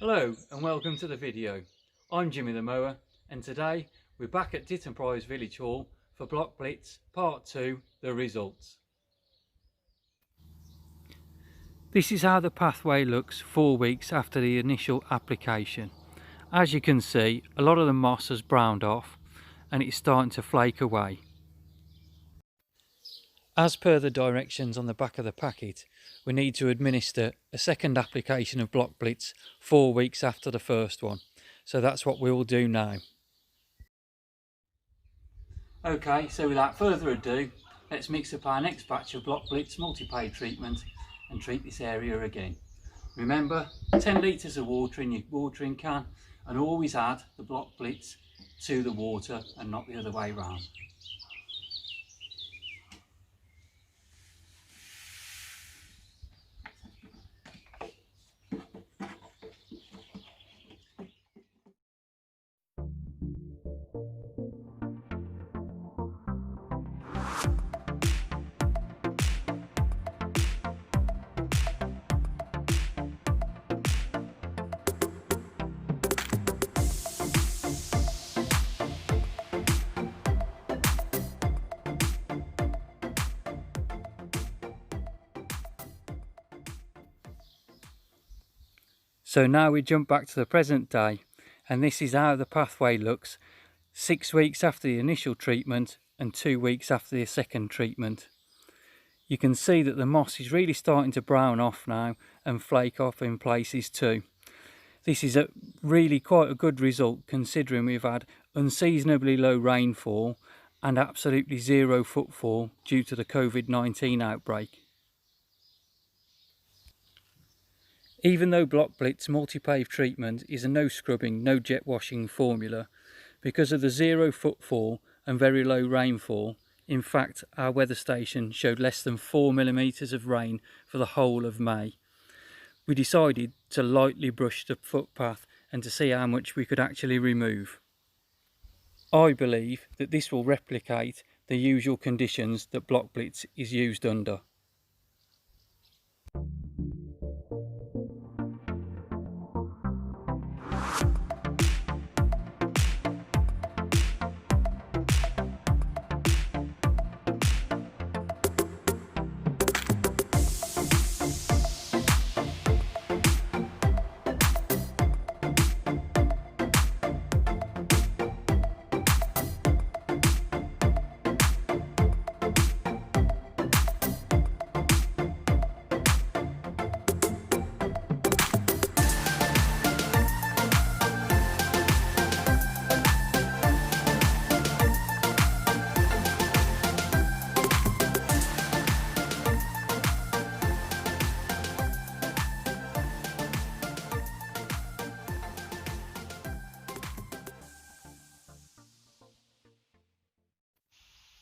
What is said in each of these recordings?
Hello and welcome to the video. I'm Jimmy the Mower and today we're back at Ditton Prize Village Hall for Block Blitz Part 2, the results. This is how the pathway looks 4 weeks after the initial application. As you can see, a lot of the moss has browned off and it's starting to flake away. As per the directions on the back of the packet, we need to administer a second application of Block Blitz 4 weeks after the first one. So that's what we will do now. Okay, so without further ado, let's mix up our next batch of Block Blitz multipave treatment and treat this area again. Remember, 10 litres of water in your watering can, and always add the Block Blitz to the water and not the other way round. So now we jump back to the present day, and this is how the pathway looks 6 weeks after the initial treatment and 2 weeks after the second treatment. You can see that the moss is really starting to brown off now and flake off in places too. This is really quite a good result considering we've had unseasonably low rainfall and absolutely zero footfall due to the COVID-19 outbreak. Even though Block Blitz multipave treatment is a no scrubbing, no jet washing formula, because of the zero footfall and very low rainfall, in fact our weather station showed less than 4 millimeters of rain for the whole of May. We decided to lightly brush the footpath and to see how much we could actually remove. I believe that this will replicate the usual conditions that Block Blitz is used under.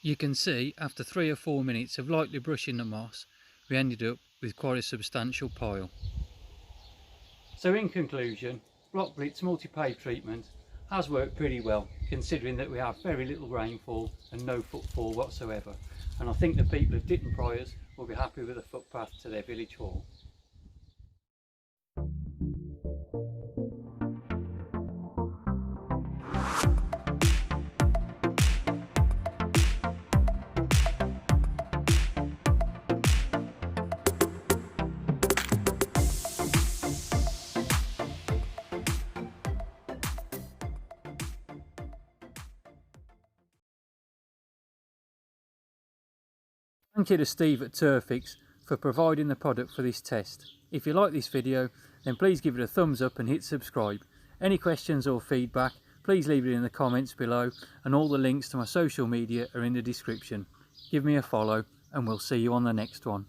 You can see after 3 or 4 minutes of lightly brushing the moss, we ended up with quite a substantial pile. So in conclusion, Block Blitz multipave treatment has worked pretty well considering that we have very little rainfall and no footfall whatsoever, and I think the people of Ditton Prize will be happy with the footpath to their village hall. Thank you to Steve at Turfix for providing the product for this test. If you like this video, then please give it a thumbs up and hit subscribe. Any questions or feedback, please leave it in the comments below, and all the links to my social media are in the description. Give me a follow and we'll see you on the next one.